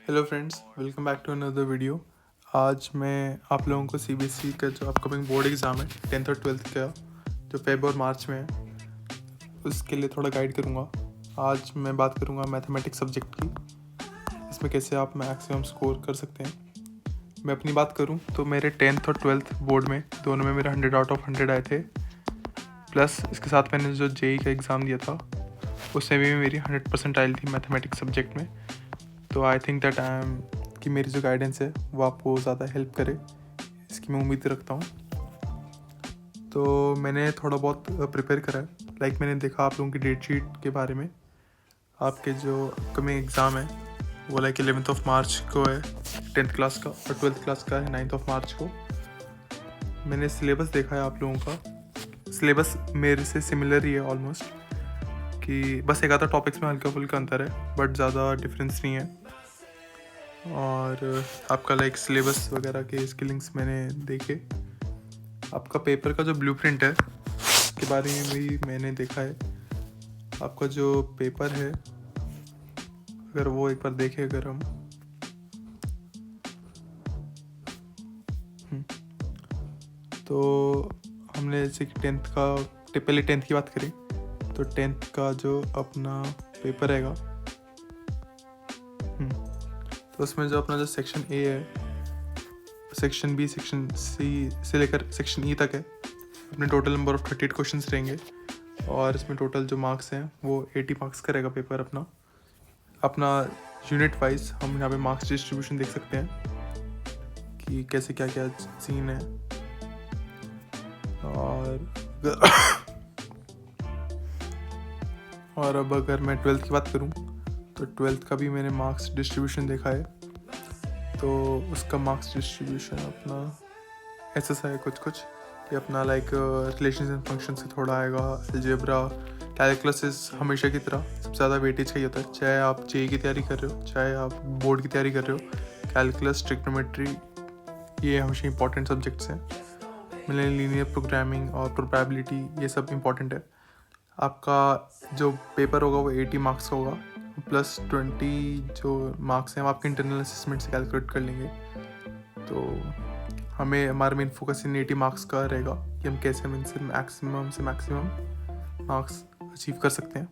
Hello friends, welcome back to another video. आज मैं आप लोगों को सीबीएसई का जो अपकमिंग बोर्ड एग्ज़ाम है 10th और 12th का, जो फेब और मार्च में है, उसके लिए थोड़ा गाइड करूँगा। आज मैं बात करूँगा मैथमेटिक्स सब्जेक्ट की, इसमें कैसे आप मैक्सिमम स्कोर कर सकते हैं। मैं अपनी बात करूँ तो मेरे 10th और 12th बोर्ड में दोनों में मेरे 100 आउट ऑफ 100 आए थे। प्लस इसके साथ मैंने जो जेई का एग्ज़ाम दिया था उसमें भी मेरी 100% आई थी मैथमेटिक्स सब्जेक्ट में। तो आई थिंक दैट कि मेरी जो गाइडेंस है वो आपको ज़्यादा हेल्प करे, इसकी मैं उम्मीद रखता हूँ। तो मैंने थोड़ा बहुत प्रिपेयर करा है। लाइक मैंने देखा आप लोगों की डेट शीट के बारे में, आपके जो अपकमिंग एग्ज़ाम है वो लाइक 11th ऑफ मार्च को है 10th क्लास का, और 12th क्लास का है 9th ऑफ मार्च को। मैंने सिलेबस देखा है आप लोगों का, सिलेबस मेरे से सिमिलर ही है ऑलमोस्ट, कि बस एक आधा टॉपिक्स में हल्का फुल्का अंतर है, बट ज़्यादा डिफरेंस नहीं है। और आपका लाइक सिलेबस वगैरह के स्किलिंग्स मैंने देखे। आपका पेपर का जो ब्लूप्रिंट है उसके बारे में भी मैंने देखा है। आपका जो पेपर है अगर वो एक बार देखें, अगर हम तो हमने जैसे कि 10th का, पहले 10th की बात करें तो 10th का जो अपना पेपर रहेगा तो उसमें जो अपना जो सेक्शन ए है, सेक्शन बी, सेक्शन सी से लेकर सेक्शन ई तक है। अपने टोटल नंबर ऑफ 38 क्वेश्चंस रहेंगे और इसमें टोटल जो मार्क्स हैं वो 80 मार्क्स का रहेगा पेपर अपना यूनिट वाइज। हम यहाँ पे मार्क्स डिस्ट्रीब्यूशन देख सकते हैं कि कैसे क्या क्या सीन है। और अब अगर मैं 12th की बात करूँ तो 12th का भी मैंने मार्क्स डिस्ट्रीब्यूशन देखा है। तो उसका मार्क्स डिस्ट्रीब्यूशन अपना ऐसा है कुछ कि अपना लाइक रिलेशंस एंड फंक्शन से थोड़ा आएगा। अलजेब्रा, कैलकुलस हमेशा की तरह सबसे ज़्यादा वेटेज का ही होता है, चाहे आप जेई की तैयारी कर रहे हो, चाहे आप बोर्ड की तैयारी कर रहे हो। कैलकुलस, ट्रिग्नोमेट्री, ये हमेशा इंपॉर्टेंट सब्जेक्ट्स हैं। लीनियर प्रोग्रामिंग और प्रोबेबिलिटी, ये सब इंपॉर्टेंट है। आपका जो पेपर होगा वो 80 मार्क्स का होगा, प्लस 20 जो मार्क्स हैं हम आपके इंटरनल असेसमेंट से कैलकुलेट कर लेंगे। तो हमें हमारा मेन फोकस इन 80 मार्क्स का रहेगा कि हम कैसे हम इनसे मैक्सिमम मार्क्स अचीव कर सकते हैं।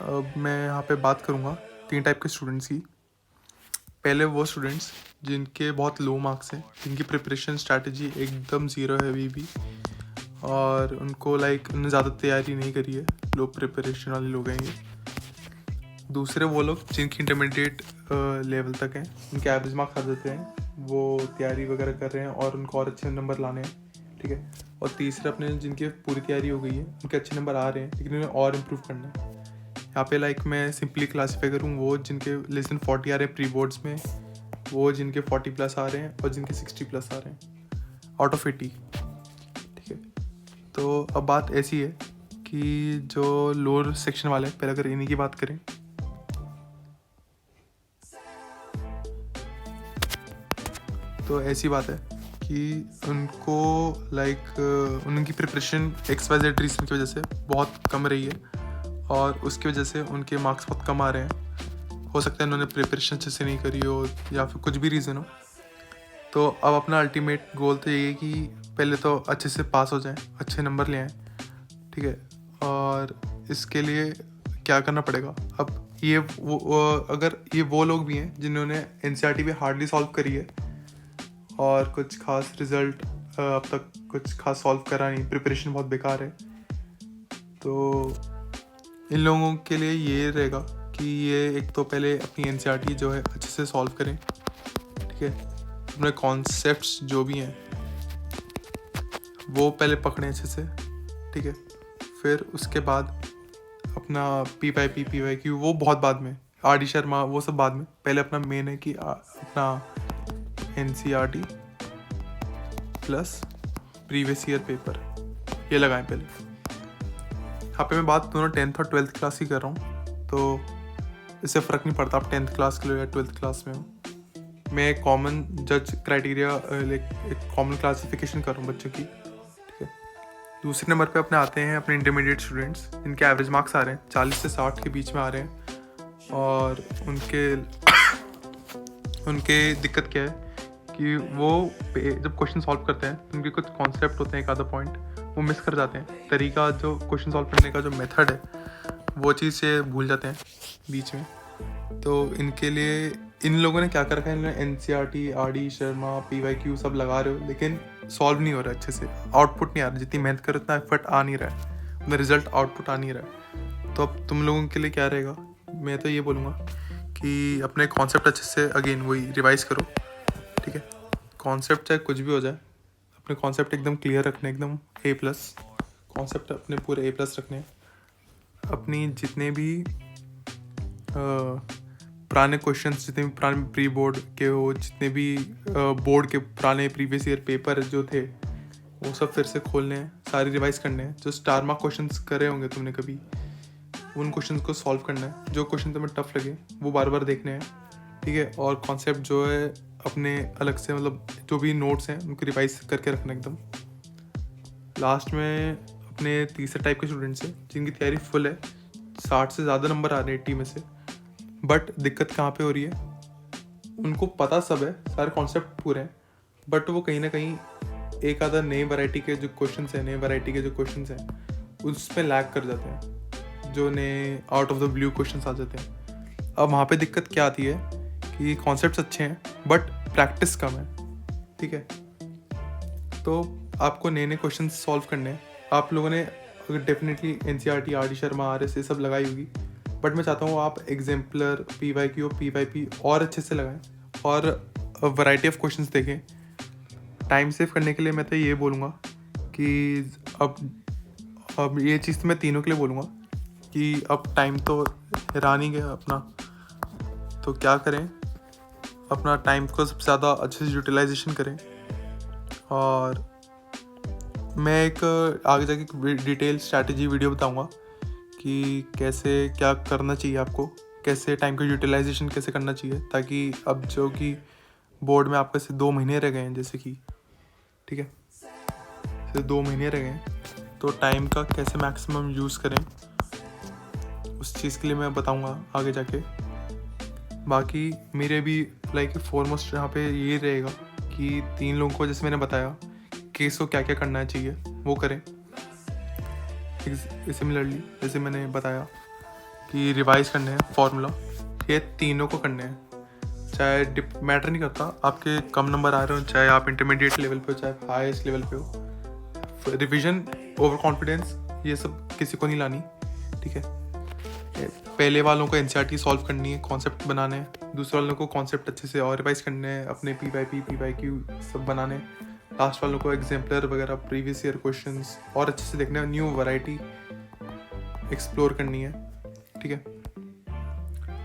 अब मैं यहाँ पे बात करूँगा 3 टाइप के स्टूडेंट्स की। पहले वो स्टूडेंट्स जिनके बहुत लो मार्क्स हैं, जिनकी प्रिपरेशन स्ट्रैटेजी एकदम ज़ीरो है अभी भी, और उनको लाइक उन्होंने ज़्यादा तैयारी नहीं करी है, लो प्रिपरेशन वाले लोग हैं ये। दूसरे वो लोग जिनकी इंटरमीडिएट लेवल तक हैं, उनके एवरेज मार्क्स आ जाते हैं, वो तैयारी वगैरह कर रहे हैं और उनको और अच्छे नंबर लाने हैं, ठीक है। और तीसरे अपने जिनकी पूरी तैयारी हो गई है, उनके अच्छे नंबर आ रहे हैं लेकिन उन्हें और इम्प्रूव करना है। यहाँ पे लाइक मैं सिंपली क्लासीफाई करूँ, वो जिनके लेस देन 40 आ रहे हैं प्री बोर्ड्स में, वो जिनके 40 प्लस आ रहे हैं और जिनके 60 प्लस आ रहे हैं आउट ऑफ 80, ठीक है। तो अब बात ऐसी है कि जो लोअर सेक्शन वाले हैं, पहले अगर इन्हीं की बात करें तो ऐसी बात है कि उनको लाइक उनकी प्रिपरेशन XYZ रीज़न की वजह से बहुत कम रही है और उसकी वजह से उनके मार्क्स बहुत कम आ रहे हैं। हो सकता है उन्होंने प्रिपरेशन अच्छे से नहीं करी हो या फिर कुछ भी रीज़न हो। तो अब अपना अल्टीमेट गोल तो यही है कि पहले तो अच्छे से पास हो जाएं, अच्छे नंबर ले आएँ, ठीक है। और इसके लिए क्या करना पड़ेगा, अब ये अगर ये वो लोग भी हैं जिन्होंने NCERT भी हार्डली सॉल्व करी है और कुछ खास रिज़ल्ट अब तक कुछ खास सॉल्व करा नहीं, प्रिपरेशन बहुत बेकार है, तो इन लोगों के लिए ये रहेगा कि ये एक तो पहले अपनी NCERT जो है अच्छे से सॉल्व करें, ठीक है। अपने कॉन्सेप्ट्स जो भी हैं वो पहले पकड़ें अच्छे से, ठीक है। फिर उसके बाद अपना PYP, PYQ वो बहुत बाद में, RD शर्मा वो सब बाद में। पहले अपना मेन है कि अपना NCERT plus previous year paper ये लगाएं पहले। यहाँ पे मैं बात दोनों 10th और 12th क्लास की कर रहा हूँ, तो इससे फ़र्क नहीं पड़ता आप 10th क्लास के लो या 12th क्लास में हो। मैं एक कॉमन जज क्राइटेरिया, एक कॉमन क्लासिफिकेशन कर रहा हूँ बच्चों की, ठीक है। दूसरे नंबर पे अपने आते हैं अपने इंटरमीडिएट स्टूडेंट्स, इनके एवरेज मार्क्स आ रहे हैं 40 से 60 के बीच में आ रहे हैं और उनके दिक्कत क्या है कि वो जब क्वेश्चन सॉल्व करते हैं तो उनके कुछ कॉन्सेप्ट होते हैं, एक आधा पॉइंट वो मिस कर जाते हैं। तरीका जो क्वेश्चन सॉल्व करने का जो मेथड है वो चीज़ से भूल जाते हैं बीच में। तो इनके लिए इन लोगों ने क्या कर रखा है, इन्होंने NCERT, RD शर्मा, PYQ सब लगा रहे हो, लेकिन सॉल्व नहीं हो रहा अच्छे से, आउटपुट नहीं आ रहा। जितनी मेहनत करो उतना एफर्ट आ नहीं रहा है, उतना रिजल्ट आउटपुट आ नहीं रहा है। तो अब तुम लोगों के लिए क्या रहेगा, मैं तो ये बोलूँगा कि अपने कॉन्सेप्ट अच्छे से अगेन वही रिवाइज़ करो, ठीक है। कॉन्सेप्ट चाहे कुछ भी हो जाए, अपने कॉन्सेप्ट एकदम क्लियर रखने, एकदम A+ कॉन्सेप्ट अपने पूरे A+ रखने हैं। अपनी जितने भी पुराने क्वेश्चंस, जितने भी पुराने प्री बोर्ड के हो, जितने भी बोर्ड के पुराने प्रीवियस ईयर पेपर जो थे वो सब फिर से खोलने हैं, सारे रिवाइज करने हैं। जो स्टार मार्क क्वेश्चंस करे होंगे तुमने कभी, उन क्वेश्चंस को सॉल्व करना है। जो क्वेश्चन तुम्हें टफ लगे वो बार बार देखने हैं, ठीक है। और कॉन्सेप्ट जो है अपने अलग से, मतलब जो भी नोट्स हैं उनको रिवाइज करके रखना एकदम। लास्ट में अपने तीसरे टाइप के स्टूडेंट्स हैं जिनकी तैयारी फुल है, 60 से ज़्यादा नंबर आ रहे हैं 80 में से, बट दिक्कत कहाँ पे हो रही है, उनको पता सब है, सारे कॉन्सेप्ट पूरे हैं, बट वो कहीं ना कहीं एक आधा नए वैरायटी के जो क्वेश्चंस हैं उस पर लैग कर जाते हैं, जो नए out of the blue questions आ जाते हैं। अब वहाँ पे दिक्कत क्या आती है कि कॉन्सेप्ट्स अच्छे हैं बट प्रैक्टिस कम है, ठीक है। तो आपको नए नए क्वेश्चन सॉल्व करने हैं। आप लोगों ने definitely NCERT, RD Sharma, RS ये सब लगाई होगी, बट मैं चाहता हूँ आप एग्जाम्पलर, PYQ, PYP और अच्छे से लगाएं और वैरायटी ऑफ क्वेश्चंस देखें। टाइम सेव करने के लिए मैं तो ये बोलूँगा कि अब ये चीज़ तो मैं तीनों के लिए बोलूँगा कि अब टाइम तो रह नहीं गया अपना, तो क्या करें, अपना टाइम को सबसे ज़्यादा अच्छे से यूटिलाइजेशन करें। और मैं एक आगे जाके डिटेल स्ट्रैटेजी वीडियो बताऊँगा कि कैसे क्या करना चाहिए आपको, कैसे टाइम का यूटिलाइजेशन कैसे करना चाहिए, ताकि अब जो कि बोर्ड में आपके से 2 महीने रह गए हैं जैसे कि, ठीक है, जैसे 2 महीने रह गए हैं, तो टाइम का कैसे मैक्सिमम यूज़ करें उस चीज़ के लिए मैं बताऊंगा आगे जाके। बाकी मेरे भी लाइक फॉरमोस्ट यहाँ पे ये रहेगा कि 3 लोगों को, जैसे मैंने बताया, केस को क्या क्या करना चाहिए वो करें। सिमिलरली जैसे मैंने बताया कि रिवाइज करने हैं फॉर्मूला, ये तीनों को करने हैं। चाहे मैटर नहीं करता आपके कम नंबर आ रहे हो, चाहे आप इंटरमीडिएट लेवल पे हो, चाहे हाईएस्ट लेवल पे हो। रिवीजन, ओवर कॉन्फिडेंस, ये सब किसी को नहीं लानी, ठीक है। पहले वालों को NCERT सॉल्व करनी है, कॉन्सेप्ट बनाने हैं। दूसरे वालों को कॉन्सेप्ट अच्छे से और रिवाइज करने हैं, अपने PYQ सब बनाने हैं। लास्ट वालों को एग्जाम्पलर वगैरह, प्रीवियस ईयर क्वेश्चंस और अच्छे से देखना है, न्यू वैरायटी एक्सप्लोर करनी है, ठीक है।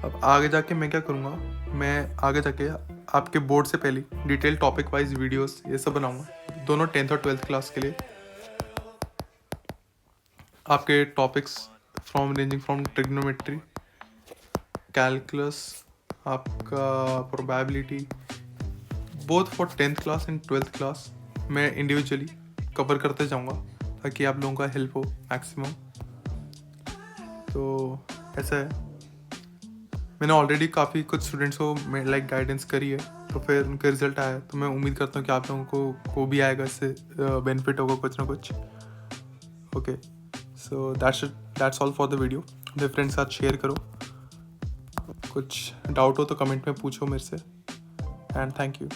अब आगे जाके मैं क्या करूँगा, मैं आगे जाके आपके बोर्ड से पहले डिटेल टॉपिक वाइज वीडियोस ये सब बनाऊँगा, दोनों 10th और 12th क्लास के लिए। आपके topics ranging from trigonometry, calculus, आपका probability, both for 10th class and 12th class मैं इंडिविजुअली कवर करते जाऊंगा ताकि आप लोगों का हेल्प हो मैक्सिमम। तो ऐसा है, मैंने ऑलरेडी काफ़ी कुछ स्टूडेंट्स को लाइक गाइडेंस करी है, तो फिर उनका रिजल्ट आया, तो मैं उम्मीद करता हूँ कि आप लोगों को भी आएगा, इससे बेनिफिट होगा कुछ ना कुछ। Okay, so that's all for the video. अपने फ्रेंड्स के साथ शेयर करो, कुछ डाउट हो तो कमेंट में पूछो मेरे से, एंड थैंक यू।